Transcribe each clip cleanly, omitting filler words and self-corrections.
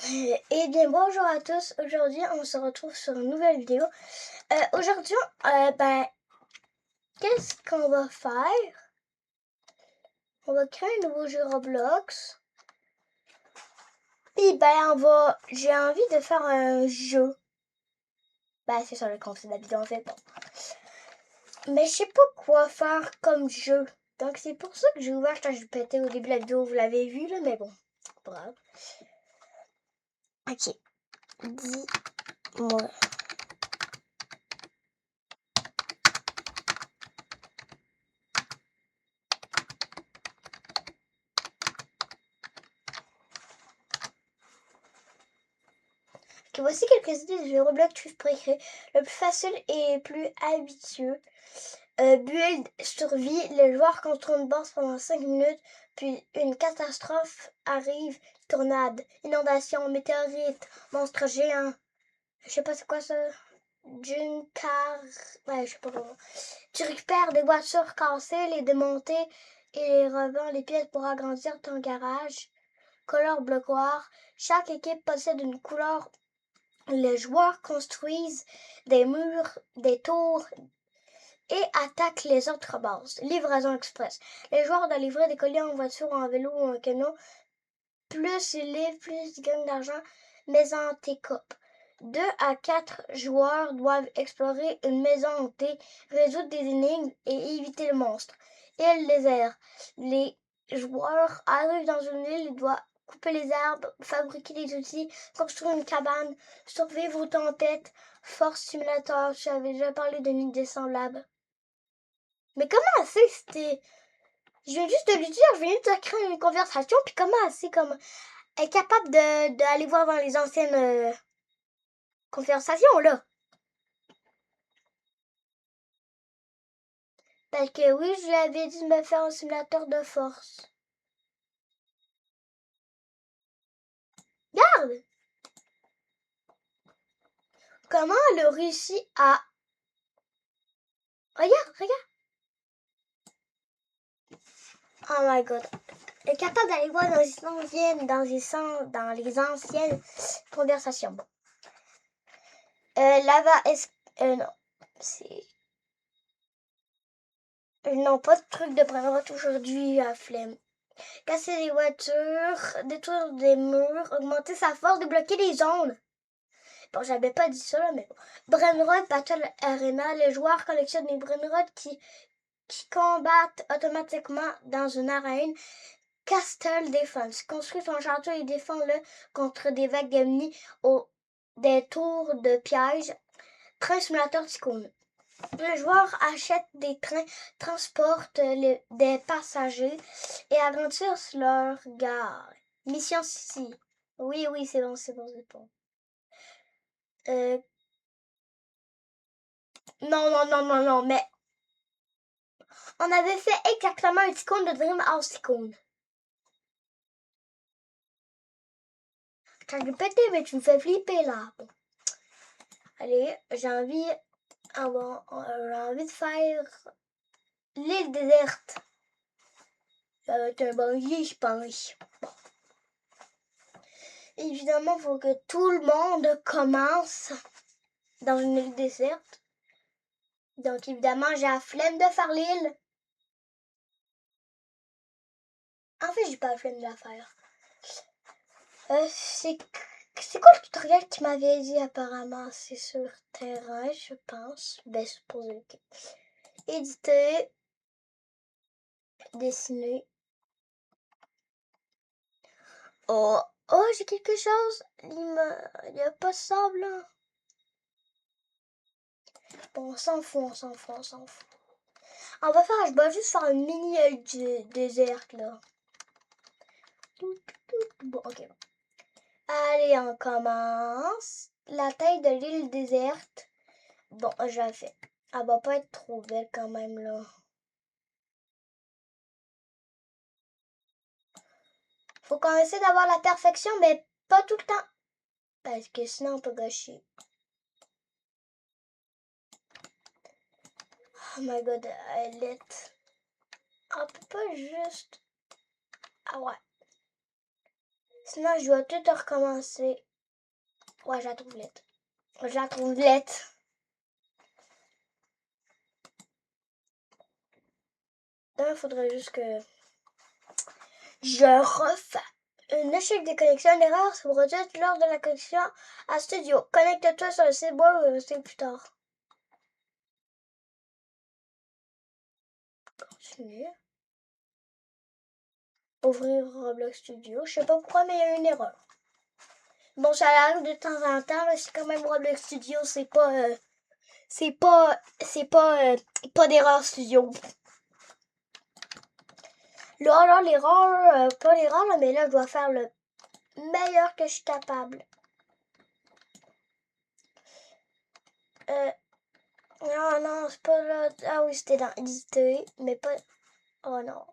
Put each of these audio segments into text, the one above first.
Et bien bonjour à tous, aujourd'hui on se retrouve sur une nouvelle vidéo. Aujourd'hui, qu'est-ce qu'on va faire? On va créer un nouveau jeu Roblox. Puis j'ai envie de faire un jeu. C'est ça le concept de la vidéo en fait. Bon. Mais je sais pas quoi faire comme jeu. Donc c'est pour ça que j'ai ouvert ChatGPT au début de la vidéo, vous l'avez vu là, mais bon, pas grave. Ok, dis-moi. Ok, voici quelques idées de jeux Roblox que je pourrais créer. Le plus facile et plus habitueux. Build, survie, les joueurs contrôlent une base pendant 5 minutes, puis une catastrophe arrive, tornade, inondation, météorite, monstre géant, je sais pas c'est quoi ça, d'une car, je sais pas comment. Tu récupères des voitures cassées, les démonter et les revends les pièces pour agrandir ton garage. Couleur bleu noir, chaque équipe possède une couleur. Les joueurs construisent des murs, des tours, et attaque les autres bases. Livraison express. Les joueurs doivent livrer des colis en voiture, en vélo ou en camion. Plus ils livrent, plus ils gagnent d'argent, mais en T-Cop. 2 à 4 joueurs doivent explorer une maison hantée, résoudre des énigmes et éviter le monstre. Île désert. Les joueurs arrivent dans une île, ils doivent couper les arbres, fabriquer des outils, construire une cabane, survivre aux tempêtes. Force Simulator, j'avais déjà parlé d'une idée semblable. Mais comment assez c'était... Je viens juste de lui dire, je viens juste de créer une conversation, puis comment assez comme... Elle est capable d'aller voir dans les anciennes conversations, là. Parce que oui, je lui avais dit de me faire un simulateur de force. Regarde! Comment elle a réussi à... Regarde! Oh my god. Elle est capable d'aller voir dans les anciennes conversations. Bon. Non. C'est... Non, pas de truc de prévoir aujourd'hui à flemme. Casser les voitures, détruire des murs, augmenter sa force, débloquer les zones. Bon, j'avais pas dit ça là, mais bon. Brainrot Battle Arena, les joueurs collectionnent des Brainrot qui combattent automatiquement dans une arène. Castle Defense, construis ton château et défends-le contre des vagues ennemies ou des tours de pièges. Train simulateur Tycoon. Les joueurs achètent des trains, transportent des passagers et agrandissent leur gare. Mission City. Oui, c'est bon. Non, mais on avait fait exactement un Tycoon de Dream House Tycoon. J'ai pété, mais tu me fais flipper là. Bon. Allez, j'ai envie de faire l'île déserte. Ça va être un bon jeu, je pense. Bon. Évidemment, il faut que tout le monde commence dans une île déserte. Donc, évidemment, j'ai la flemme de faire l'île. En fait, j'ai pas la flemme de la faire. C'est quoi le tutoriel que tu m'avais dit apparemment? C'est sur terrain, je pense. Supposé que. Éditer. Dessiner. Oh, j'ai quelque chose. Il n'y a pas ça, là. Bon, on s'en fout. On va faire, je vais juste faire une mini île déserte, là. Bon, ok. Allez, on commence. La taille de l'île déserte. Bon, je la fais. Elle va pas être trop belle quand même, là. Faut qu'on essaie d'avoir la perfection, mais pas tout le temps. Parce que sinon, on peut gâcher. Oh my god, elle est... On peut pas juste... Ah ouais. Sinon, je dois tout recommencer. Ouais, je la trouve laide. Je la trouve laide. Il faudrait juste que je refasse. Un échec de connexion, l'erreur se produit lors de la connexion à Studio. Connecte-toi sur le site web ou rester plus tard. Continuer. Ouvrir Roblox Studio. Je sais pas pourquoi, mais il y a une erreur. Bon, ça arrive de temps en temps. C'est quand même Roblox Studio. C'est pas d'erreur Studio. Là, l'erreur, pas l'erreur, mais là, je dois faire le meilleur que je suis capable. Non, c'est pas là. Ah oui, c'était dans éditer, mais pas. Oh non.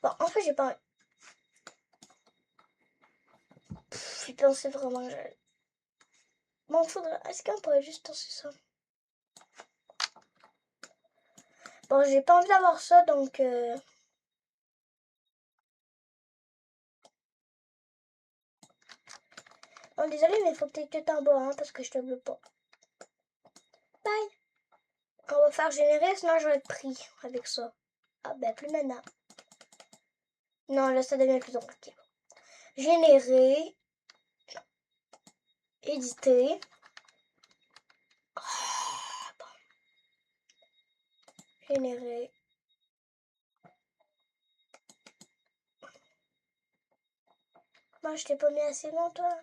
Bon, en fait, j'ai pas. J'ai pensé vraiment que j'allais. Bon, faudrait. Est-ce qu'on pourrait juste penser ça? Bon, j'ai pas envie d'avoir ça, donc. Bon, désolé, mais il faut que tu en bas, hein, parce que je te veux pas. Bye! On va faire générer, sinon je vais être pris avec ça. Ah, ben, plus maintenant. Non, là, ça devient plus compliqué. Générer. Éditer. Oh, bon. Générer. Moi, je t'ai pas mis assez longtemps.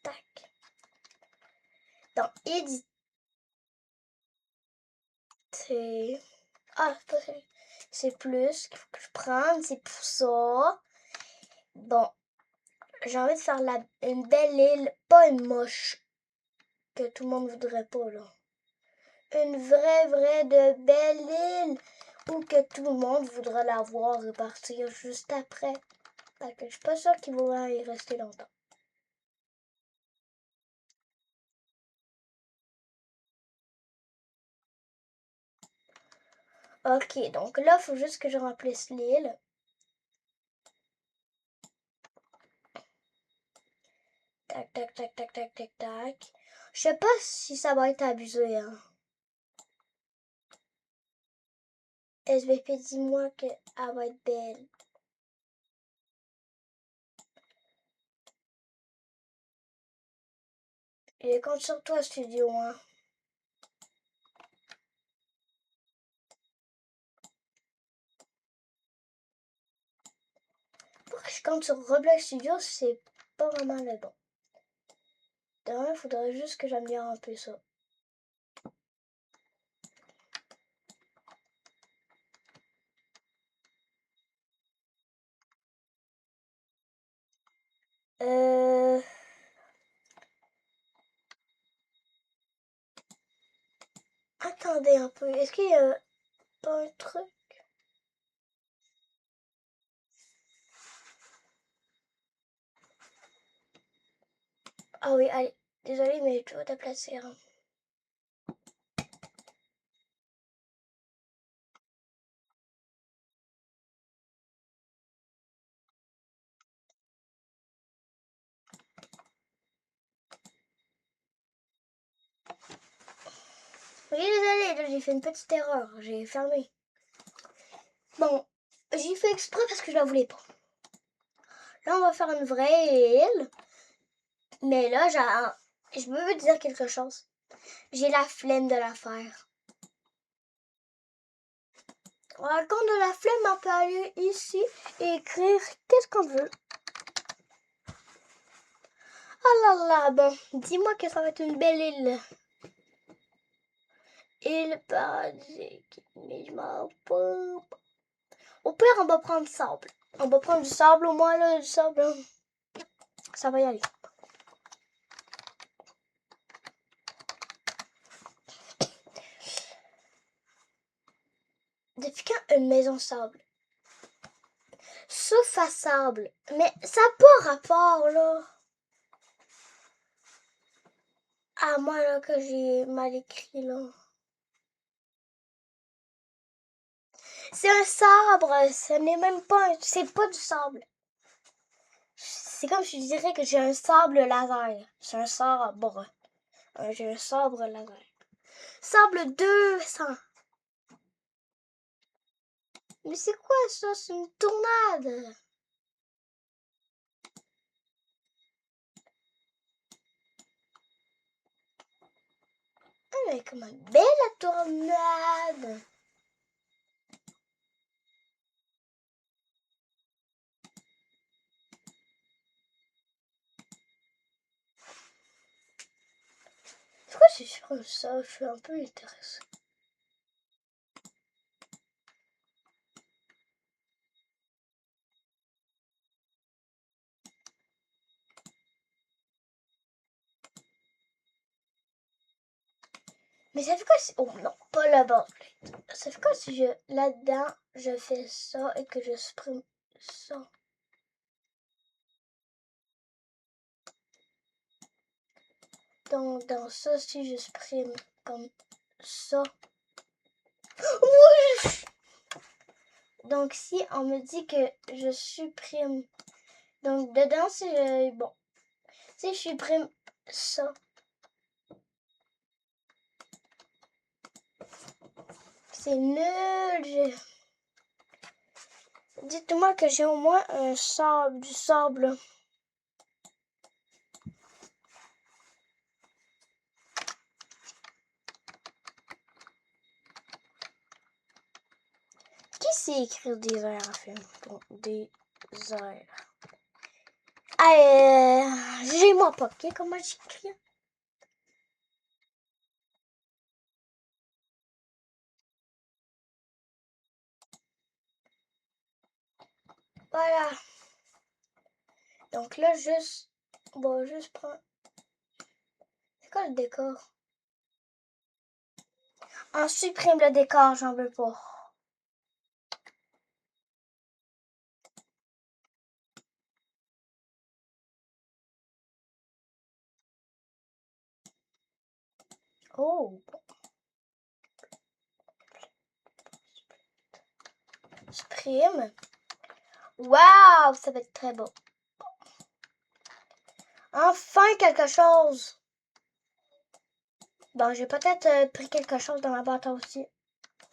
Tac. Dans éditer. Ah, c'est pas ça. C'est plus qu'il faut que je prenne. C'est pour ça. Bon. J'ai envie de faire une belle île. Pas une moche. Que tout le monde voudrait pas, là. Une vraie de belle île. Ou que tout le monde voudra la voir et partir juste après. Parce que je suis pas sûre qu'ils vont y rester longtemps. Ok, donc là, il faut juste que je remplisse l'île. Tac, tac, tac, tac, tac, tac, tac. Je sais pas si ça va être abusé, hein. SVP, dis-moi qu'elle va être belle. Je compte sur toi, studio, hein. Pourquoi je compte sur Roblox Studio, c'est pas vraiment le bon. Il faudrait juste que j'améliore un peu ça. Attendez un peu. Est-ce qu'il y a pas un truc? Ah oui, allez. Désolée, mais je dois te placer. Hein. Oui, désolée, j'ai fait une petite erreur. J'ai fermé. Bon, j'ai fait exprès parce que je la voulais pas. Là, on va faire une vraie île. Mais là, je veux vous dire quelque chose. J'ai la flemme de la faire. Quand de la flemme, on peut aller ici et écrire qu'est-ce qu'on veut. Oh là là, bon, dis-moi que ça va être une belle île. Île paradisiaque, mais je m'en fous. Au pire, on va prendre du sable. On va prendre du sable, au moins là, du sable. Ça va y aller. Depuis quand une maison sable? Sauf à sable. Mais ça n'a pas rapport, là. Ah, moi, là, que j'ai mal écrit, là. C'est un sabre, ce n'est même pas c'est pas du sable. C'est comme je dirais que j'ai un sable laser. C'est un sabre. J'ai un sabre laser. Sable 200. Mais c'est quoi ça? C'est une tornade. Ah, mais comment belle la tornade. Pourquoi c'est sur ça? Je suis un peu intéressée. Mais ça fait quoi si... Oh non, pas là-bas. Ça fait quoi si je... Là-dedans, je fais ça et que je supprime ça? Donc, dans ça, si je supprime comme ça... Oui! Donc, si on me dit que je supprime... Donc, dedans, si je... Bon. Si je supprime ça... C'est nul. Dites-moi que j'ai au moins un sable, du sable. Qui sait écrire des airs en fait? Bon, des airs. Ah, j'ai moi pas. Okay? Comment j'écris? Voilà. Donc là, juste... Bon, juste prendre... C'est quoi le décor? On supprime le décor, j'en veux pas. Oh. Supprime. Waouh, ça va être très beau. Enfin quelque chose. Bon, j'ai peut-être pris quelque chose dans ma boîte aussi.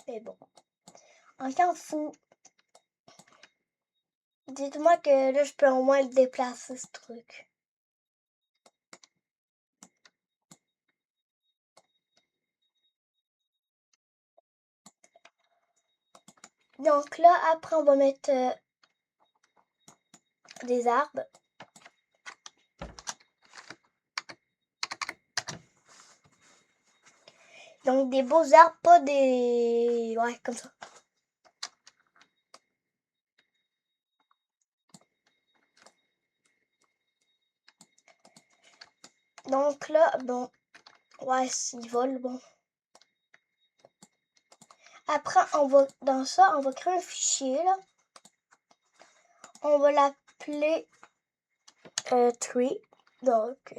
Mais bon. On s'en fout. Dites-moi que là, je peux au moins le déplacer, ce truc. Donc là, après, on va mettre des arbres. Donc des beaux arbres, pas des... Ouais, comme ça. Donc là, bon... Ouais, s'ils volent, bon. Après, on va... Dans ça, on va créer un fichier, là. On va l'appeler tree. Donc...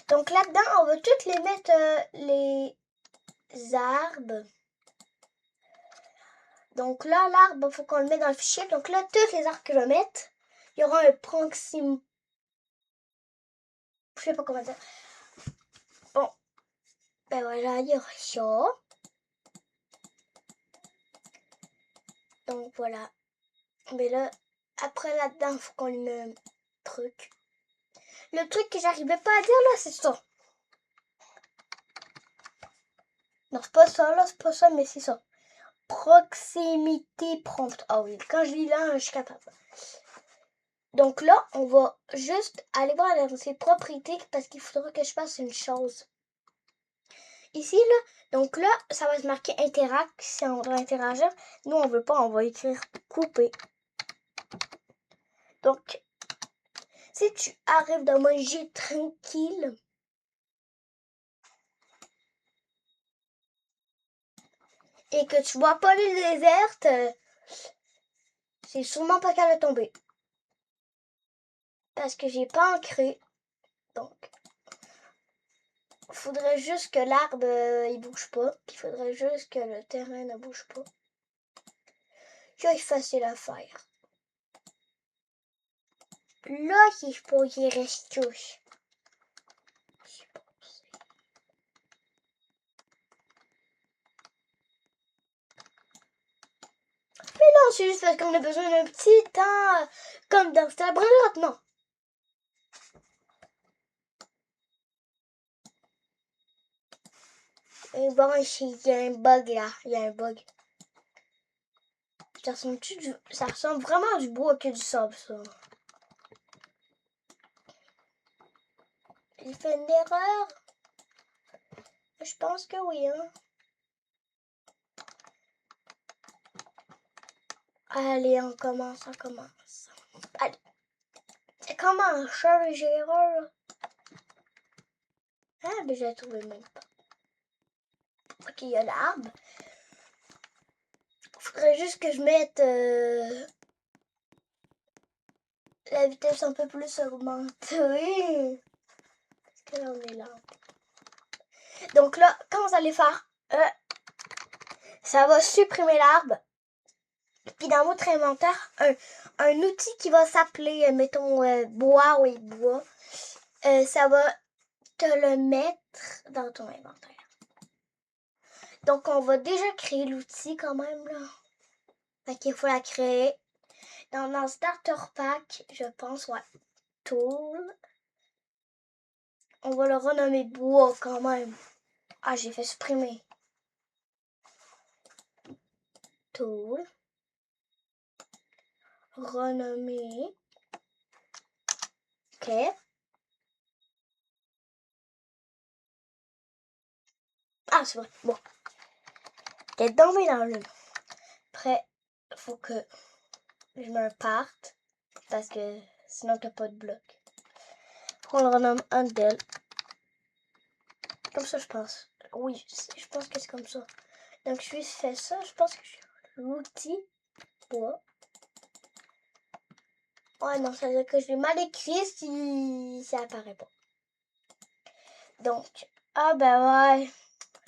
Donc là-dedans, on va toutes les mettre les arbres. Donc là, l'arbre, il faut qu'on le mette dans le fichier. Donc là, tous les arbres que je vais mettre, il y aura un proxime. Je sais pas comment dire. Bon. Ben voilà, il y aura ça. Donc voilà. Mais là, après là-dedans, il faut qu'on lui mette un truc. Le truc que j'arrivais pas à dire là, c'est ça. Non, c'est pas ça là, c'est pas ça, mais c'est ça. Proximité prompt. Ah oui, quand je lis là, je suis capable. Donc là, on va juste aller voir dans ses propriétés parce qu'il faudra que je fasse une chose. Ici, là, donc là, ça va se marquer interact si on doit interagir. Nous, on veut pas, on va écrire couper. Donc, si tu arrives dans mon jeu tranquille, et que tu vois pas l'île déserte, c'est sûrement pas qu'elle va tomber. parce que j'ai pas ancré. Donc, il faudrait juste que l'arbre il bouge pas. Il faudrait juste que le terrain ne bouge pas. C'est facile à faire. Là, il faut y rester. Mais non, c'est juste parce qu'on a besoin d'un petit temps comme dans cette labyrinthe, non. Et bon, il y a un bug là. Il y a un bug. Ça ressemble vraiment à du bois que du sable, ça. J'ai fait une erreur. Je pense que oui, hein. Allez, on commence. Allez. Comment changer erreur? Ah, mais j'ai trouvé même pas. Ok, il y a l'arbre. Faudrait juste que je mette la vitesse un peu plus augmentée. Parce que là, on est là. Donc là, quand vous allez faire, ça va supprimer l'arbre. Puis dans votre inventaire, un outil qui va s'appeler, mettons, bois, oui, bois, ça va te le mettre dans ton inventaire. Donc, on va déjà créer l'outil quand même, là. Fait qu'il faut la créer. Dans le starter pack, je pense, ouais. Tool. On va le renommer bois quand même. Ah, j'ai fait supprimer. Tool. Renommer. Ok. Ah, c'est vrai. Bon. T'es tombé dans le. Après, faut que je me parte. Parce que sinon, t'as pas de bloc. On le renomme Undel. Comme ça, je pense. Oui, je pense que c'est comme ça. Donc, je fais ça. Je pense que l'outil bois. Ouais, non, ça veut dire que je l'ai mal écrit si ça apparaît pas. Donc, ah ben ouais,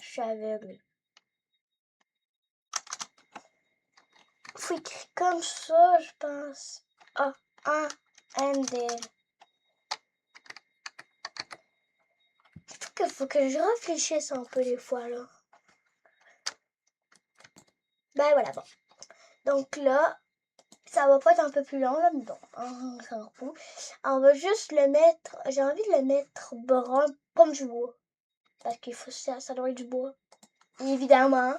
je suis aveugle. Faut écrire comme ça, je pense. Ah, un Undel. Faut que je réfléchisse un peu des fois, là. Ben voilà, bon. Donc là, ça va pas être un peu plus long, là, mais bon, on s'en fout. On va juste le mettre, j'ai envie de le mettre brun comme du bois. Parce qu'il faut ça doit être du bois. Évidemment.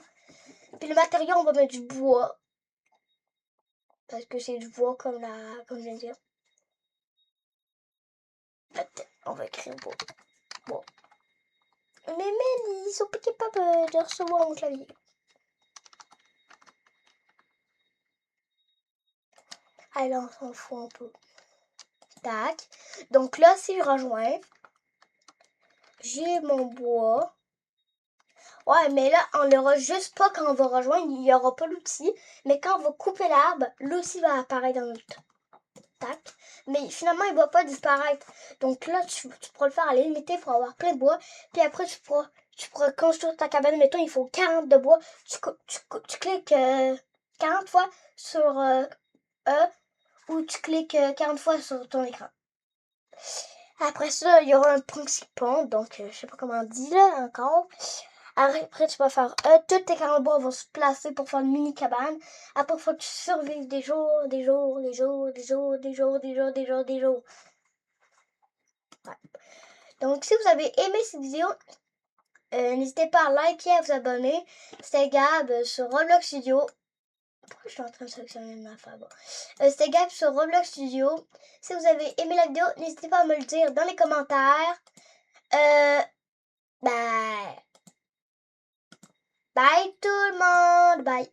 Puis le matériau, on va mettre du bois. Parce que c'est du bois comme je viens de dire. Attends, on va écrire bois. Bois. Mais ils sont pas capables de recevoir mon clavier. Allez, on s'en fout un peu. Tac. Donc là, si je rejoins, j'ai mon bois. Ouais, mais là, on l'aura juste pas quand on va rejoindre, il n'y aura pas l'outil. Mais quand on va couper l'arbre, l'outil va apparaître dans notre tac. Mais finalement, il ne va pas disparaître. Donc là, tu pourras le faire à l'illimité pour avoir plein de bois. Puis après, tu pourras construire ta cabane. Mettons, il faut 40 de bois. Tu cliques 40 fois sur E ou tu cliques 40 fois sur ton écran. Après ça, il y aura un principal, donc je sais pas comment on dit là encore. Après, tu vas faire toutes tes 40 bois vont se placer pour faire une mini cabane. Après, il faut que tu survives des jours. Ouais. Donc, si vous avez aimé cette vidéo, n'hésitez pas à liker et à vous abonner. C'était Gab sur Roblox Studio. Pourquoi je suis en train de sélectionner ma affaire? Bon. C'était Gab sur Roblox Studio. Si vous avez aimé la vidéo, n'hésitez pas à me le dire dans les commentaires. Bye. Bye tout le monde. Bye.